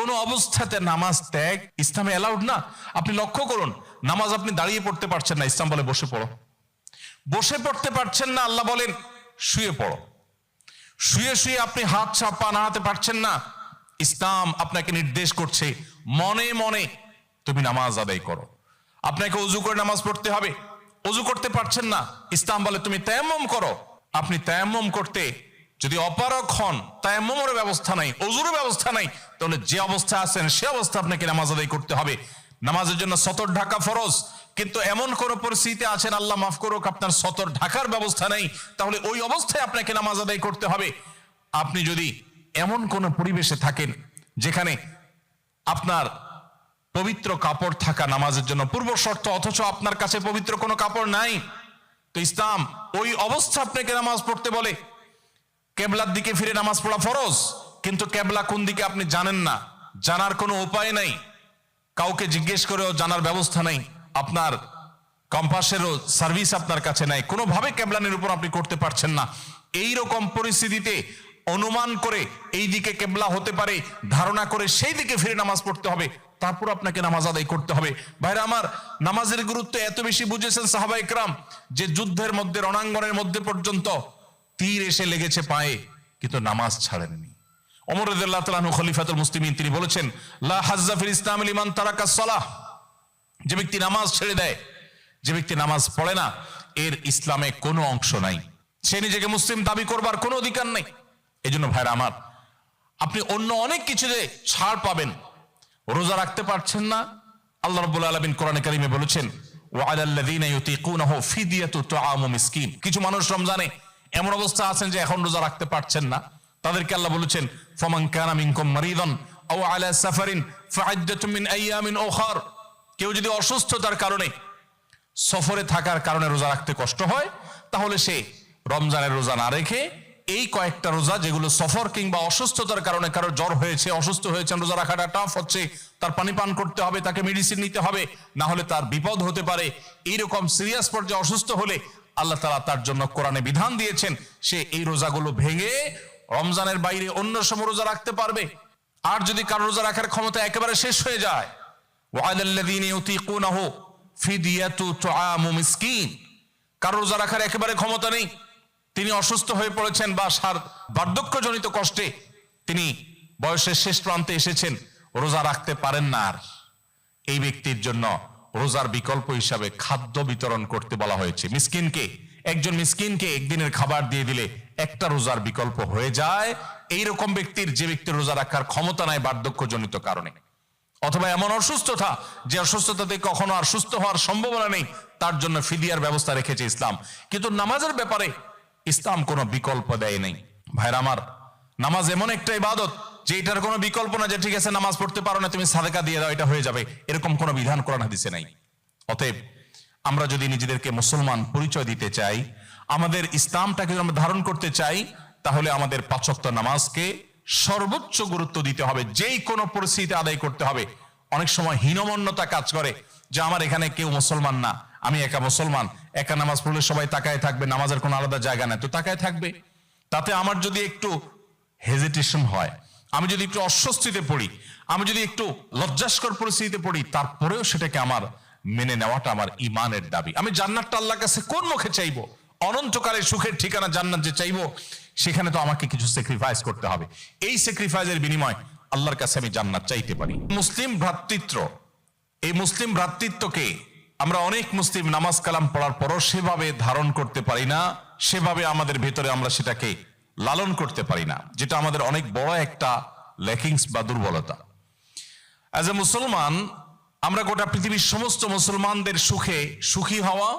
কোন অবস্থাতে নামাজ ত্যাগ ইসলামে অ্যালাউড না। আপনি লক্ষ্য করুন, নামাজ আপনি দাঁড়িয়ে পড়তে পারছেন না, ইসলাম বলে বসে পড়ো। বসে পড়তে পারছেন না, আল্লাহ বলেন শুয়ে পড়ো। শুয়ে শুয়ে আপনি হাত পা নাড়াতে পারছেন না, ইসলাম আপনাকে নির্দেশ করছে মনে মনে তুমি নামাজ আদায় করো। আপনাকে ওযু করে নামাজ পড়তে হবে, ওযু করতে পারছেন না, ইসলাম বলে তুমি তায়াম্মুম করো। আপনি তায়াম্মুম করতে যদি অপারগ হন, তায়াম্মুমের ব্যবস্থা নাই, ওযুর ব্যবস্থা নাই, তাহলে যে অবস্থা আছেন সে অবস্থা আপনাকে নামাজ আদায় করতে হবে। নামাজের জন্য সতর ঢাকা ফরজ, কিন্তু এমন কোন পরিস্থিতিতে আছেন আল্লাহ মাফ করুক আপনার সতর ঢাকার ব্যবস্থা নেই, তাহলে ওই অবস্থায় আপনাকে নামাজ আদায় করতে হবে। আপনি যদি এমন কোন পরিবেশে থাকেন যেখানে আপনার পবিত্র কাপড় থাকা নামাজের জন্য পূর্ব শর্ত, অথচ আপনার কাছে পবিত্র কোনো কাপড় নাই, তো ইসলাম ওই অবস্থা আপনাকে নামাজ পড়তে বলে। কেবলার দিকে ফিরে নামাজ পড়া ফরজ, কিন্তু কেবলা কোন দিকে আপনি জানেন না, জানার কোনো উপায় নাই, কাউকে জিজ্ঞেস করেও জানার ব্যবস্থা নাই, আপনার কম্পাসেরও সার্ভিস আপনার কাছে নাই, কোনোভাবে কেবলানের উপর আপনি করতে পারছেন না। এই রকম পরিস্থিতিতে অনুমান করে এই দিকে কেবলা হতে পারে ধারণা করে সেই দিকে ফিরে নামাজ পড়তে হবে, তারপর আপনাকে নামাজ আদায় করতে হবে। ভাইরা আমার, নামাজের গুরুত্ব এত বেশি বুঝেছেন সাহাবা ইকরাম যে যুদ্ধের মধ্যে, রণাঙ্গনের মধ্যে পর্যন্ত তীর এসে লেগেছে পায়ে, কিন্তু নামাজ ছাড়েননি। ওমর রাদিয়াল্লাহু তাআলা আনহু খলিফাতুল মুসলিমিন, তিনি বলেছেন লা হাজ্জা ফিল ইসলাম লিমান তারাকা সালাহ, যে ব্যক্তি নামাজ ছেড়ে দেয়, যে ব্যক্তি নামাজ পড়ে না, এর ইসলামে কোনো অংশ নাই, সে নিজেকে মুসলিম দাবি করবার কোনো অধিকার নেই। এই জন্য ভাইরা আমার, আপনি অন্য অনেক কিছুতে ছাড় পাবেন, রোজা রাখতে পারছেন না, আল্লাহ রাব্বুল আলামিন কোরআনে কারিমে বলেছেন ওয়া আলাল্লাযীনা ইউতীকুনাহু ফিদিয়াতু তুআমু মিসকিন। কিছু মানুষ রমজানে এমন অবস্থা আছেন যে এখন রোজা রাখতে পারছেন না, তাদেরকে আল্লাহ বলেছেন ফামান কানা মিনকুম মারিদান আও আলা সাফারিন ফাইদ্দাতুম মিন আইয়ামিন উখার। কেউ যদি অসুস্থতার কারণে, সফরে থাকার কারণে রোজা রাখতে কষ্ট হয়, তাহলে সে রমজানের রোজা না রেখে এই কয়েকটা রোজা, যেগুলো সফর কিংবা অসুস্থতার কারণে, কারো জ্বর হয়েছে, অসুস্থ হয়েছেন, রোজা রাখাটা টাফ হচ্ছে, তার পানি পান করতে হবে, তাকে মেডিসিন নিতে হবে, না হলে তার বিপদ হতে পারে, এইরকম সিরিয়াস পর্যায়ে অসুস্থ হলে আল্লাহ তাআলা তার জন্য কোরআনে বিধান দিয়েছেন সে এই রোজাগুলো ভেঙে রমজানের বাইরে অন্য সময় রোজা রাখতে পারবে। আর যদি কারো রোজা রাখার ক্ষমতা একেবারে শেষ হয়ে যায়, ওয়ালাল্লাযীনা ইউতীকুনাহু ফিদিয়াতু তুআমু মিসকিন, কারো রোজা রাখার একেবারে ক্ষমতা নেই, তিনি অসুস্থ হয়ে পড়েছেন বা বার্ধক্যজনিত কষ্টে তিনি বয়সের শেষ প্রান্তে এসেছেন, রোজা রাখতে পারেন না, আর এই ব্যক্তির জন্য রোজার বিকল্প হিসাবে খাদ্য বিতরণ করতে বলা হয়েছে। মিসকিনকে, একজন মিসকিনকে একদিনের খাবার দিয়ে দিলে একটা রোজার বিকল্প হয়ে যায়। এইরকম ব্যক্তির, যে ব্যক্তির রোজা রাখার ক্ষমতা নাই বার্ধক্যজনিত কারণে, অথবা এমন অসুস্থতা যে অসুস্থতাতে কখনো আর সুস্থ হওয়ার সম্ভাবনা নেই, তার জন্য ফিদিয়ার ব্যবস্থা রেখেছে ইসলাম। কিন্তু নামাজের ব্যাপারে ইসলাম কোনো বিকল্প দেয় নাই। ভাইরা আমার, নামাজ এমন একটা ইবাদত যে এটার কোনো বিকল্প না, যে ঠিক আছে নামাজ পড়তে পারো না, তুমি সাদেকা দিয়ে দাও, এটা হয়ে যাবে, এরকম কোনো বিধান কোরআন হাদিসে নাই। অতএব আমরা যদি নিজেদেরকে মুসলমান পরিচয় দিতে চাই, আমাদের ইসলামটাকে যদি আমরা ধারণ করতে চাই, তাহলে আমাদের 5 ওয়াক্ত নামাজকে সর্বোচ্চ গুরুত্ব দিতে হবে, যেই কোনো পরিস্থিতিতে আদায় করতে হবে। অনেক সময় হীনমন্যতা কাজ করে যে আমার এখানে কেউ মুসলমান না, আমি একা মুসলমান, একা নামাজ পড়লে সবাই তাকায় থাকবে, নামাজের কোনো আলাদা জায়গা নেই, তো তাকায় থাকবে। তাতে আমার যদি একটু হেজিটেশন হয়, আমি যদি একটু অস্বস্তিতে পড়ি, আমি যদি একটু লজ্জাস্কর পরিস্থিতিতে পড়ি, তারপরেও সেটাকে আমার মেনে নেওয়াটা আমার ইমানের দাবি। আমি জান্নাতটা আল্লাহর কাছে কোন মুখে চাইবো? অনন্তকালের সুখের ঠিকানা জান্নাত যে চাইবো, সেখানে তো আমাকে কিছু স্যাক্রিফাইস করতে হবে। এই স্যাক্রিফাইসের বিনিময় আল্লাহর কাছে আমি জান্নাত চাইতে পারি। মুসলিম ভ্রাতৃত্ব, এই মুসলিম ভ্রাতৃত্বকে আমরা অনেক মুসলিম নামাজ কালাম পড়ার পরও সেভাবে ধারণ করতে পারি না, সেভাবে আমাদের ভেতরে আমরা সেটাকে লালন করতে পারি না, যেটা আমাদের অনেক বড় একটা ল্যাকিংস বা দুর্বলতা। অ্যাজ এ মুসলমান, আমরা গোটা পৃথিবীর সমস্ত মুসলমানদের সুখে সুখী হওয়া,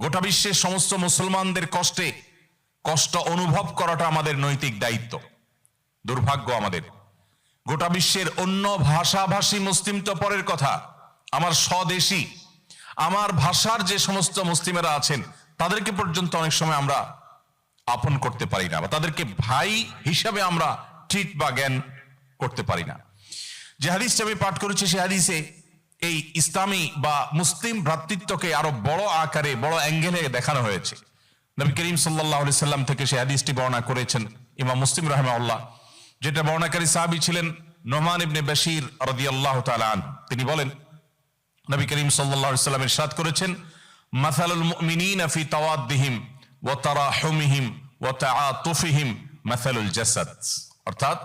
গোটা বিশ্বের সমস্ত মুসলমানদের কষ্টে কষ্ট অনুভব করাটা আমাদের নৈতিক দায়িত্ব। দুর্ভাগ্য আমাদের, গোটা বিশ্বের অন্য ভাষাভাষী মুসলিম তো পরের কথা, আমার স্বদেশী, আমার ভাষার যে সমস্ত মুসলিমেরা আছেন, তাদেরকে পর্যন্ত অনেক সময় আমরা আপন করতে পারি না, বা তাদেরকে ভাই হিসাবে আমরা ট্রিট বা জ্ঞান করতে পারি না। যে হাদিসটা আমি পাঠ করেছি, সে হাদিসে এই ইসলামী বা মুসলিম ভ্রাতৃত্বকে আরো বড় আকারে, বড় অ্যাঙ্গেলে দেখানো হয়েছে। নবী করিম সাল্লাল্লাহু আলাইহি সাল্লাম থেকে সে হাদিসটি বর্ণনা করেছেন ইমাম মুসলিম রাহিমাহুল্লাহ, যেটা বর্ণনাকারী সাহাবী ছিলেন নোমান ইবনে বাশির রাদিয়াল্লাহু তাআলা আনহু তিনি বলেন, নবী করিম সাল্লাল্লাহু আলাইহি ওয়াসাল্লাম ইরশাদ করেছেন, মাসালুল মুমিনিনা ফি তাওয়াদ্দিহিম ওয়া তারাহুমিহিম ওয়া তাআতুফিহিম মাসালুল জাসাদ। অর্থাৎ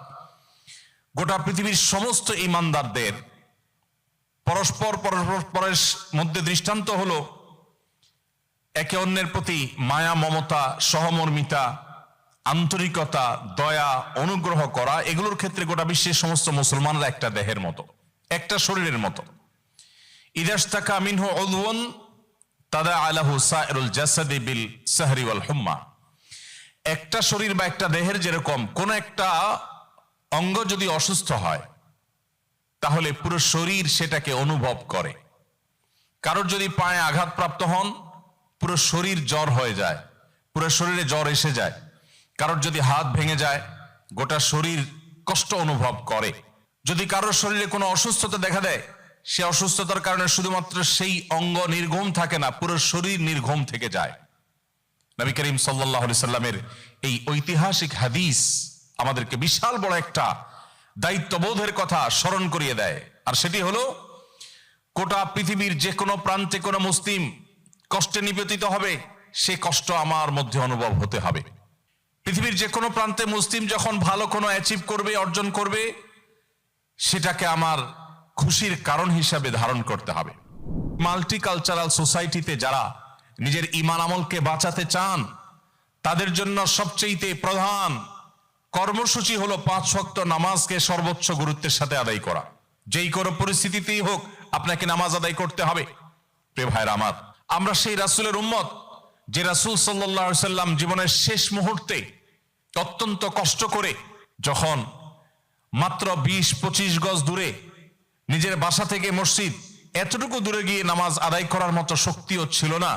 গোটা পৃথিবীর সমস্ত ঈমানদারদের পরস্পরের মধ্যে দৃষ্টান্ত হলো একে অন্যের প্রতি মায়া, মমতা, সহমর্মিতা, আন্তরিকতা, দয়া, অনুগ্রহ করা। এগুলোর ক্ষেত্রে গোটা বিশ্বের সমস্ত মুসলমানরা একটা দেহের মতো, একটা শরীরের মতো। ইদাশতাকা মিনহু উযওয়ান তাদাআ লাহু সাইরুল জাসাদি বিল সাহরি ওয়াল হুম্মা। একটা শরীর বা একটা দেহের যেরকম কোন একটা অঙ্গ যদি অসুস্থ হয় তাহলে পুরো শরীর সেটাকে অনুভব করে। কারোর যদি পায়ে আঘাতপ্রাপ্ত হন পুরো শরীর জ্বর হয়ে যায়, পুরো শরীরে জ্বর এসে যায়। কারোর যদি হাত ভেঙে যায় গোটা শরীর কষ্ট অনুভব করে। যদি কারোর শরীরে কোনো অসুস্থতা দেখা দেয় সে অসুস্থতার কারণে শুধুমাত্র সেই অঙ্গ নির্ঘুম থাকে না, পুরো শরীর নির্ঘুম থেকে যায়। নবী করিম সাল্লাল্লাহু আলাইহি সাল্লামের এই ঐতিহাসিক হাদিস আমাদেরকে বিশাল বড় একটা দায়িত্ববোধের কথা স্মরণ করিয়ে দেয়। আর সেটি হলো গোটা পৃথিবীর যে কোনো প্রান্তে কোনো মুসলিম কষ্টে নিপতিত হবে সে কষ্ট আমার মধ্যে অনুভব হতে হবে। পৃথিবীর যে কোনো প্রান্তে মুসলিম যখন ভালো কোনো অ্যাচিভ করবে, অর্জন করবে, সেটাকে আমার খুশির কারণ হিসাবে ধারণ করতে হবে। মাল্টিকালচারাল সোসাইটিতে যারা নিজের ঈমান আমলকে বাঁচাতে চান তাদের জন্য সবচেয়ে প্রধান কর্মসূচি হলো 5 ওয়াক্ত নামাজকে সর্বোচ্চ গুরুত্বের সাথে আদায় করা। যেই কোনো পরিস্থিতিতেই হোক আপনাকে নামাজ আদায় করতে হবে। প্রিয় ভাইরা আমার, আমরা সেই রাসূলের উম্মত যে রাসূল সাল্লাল্লাহু আলাইহি সাল্লাম জীবনের শেষ মুহূর্তে অত্যন্ত কষ্ট করে যখন মাত্র 20-25 গজ দূরে নিজের বাসা থেকে মসজিদ এতটুকু দূরে গিয়ে নামাজ আদায় করার মতো শক্তিও ছিল না,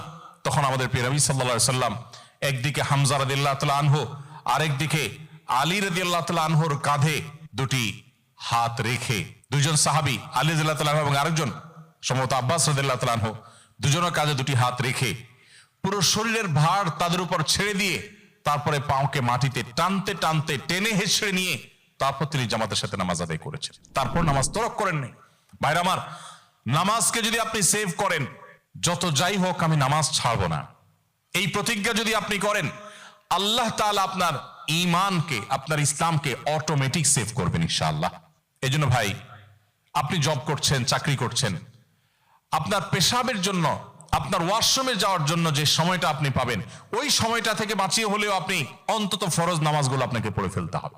তখন আমাদের প্রিয় নবী সাল্লাল্লাহু আলাইহি সাল্লাম একদিকে হামজা রাদিয়াল্লাহু তাআলা আনহু, আরেকদিকে আলী রাদিয়াল্লাহু তাআলা আনহুর কাঁধে দুটি হাত রেখে, দুইজন সাহাবী আলী রাদিয়াল্লাহু তাআলা এবং আরেকজন সম্ভবত আব্বাস রাদিয়াল্লাহু তাআলা আনহু, দুজনের কাঁধে দুটি হাত রেখে পুরো শরীরের ভার তাদের উপর ছেড়ে দিয়ে তারপরে পাওকে মাটিতে টানতে টানতে টেনে হেঁচড়ে নিয়ে তারপর তিনি জামাতের সাথে নামাজ আদায় করেছেন। তারপর নামাজ তরক করেননি। ভাইরা আমার, নামাজকে যদি আপনি সেভ করেন, যত যাই হোক আমি নামাজ ছাড়বো না, এই প্রতিজ্ঞা যদি আপনি করেন, আল্লাহ তাআলা আপনার ঈমানকে, আপনার ইসলামকে অটোমেটিক সেভ করবেন ইনশাআল্লাহ। এজন্য ভাই, আপনি জব করছেন, চাকরি করছেন, আপনার পেশাবের জন্য, আপনার ওয়াশরুমে যাওয়ার জন্য যে সময়টা আপনি পাবেন ওই সময়টা থেকে বাঁচিয়ে হলেও আপনি অন্তত ফরজ নামাজগুলো আপনাকে পড়ে ফেলতে হবে।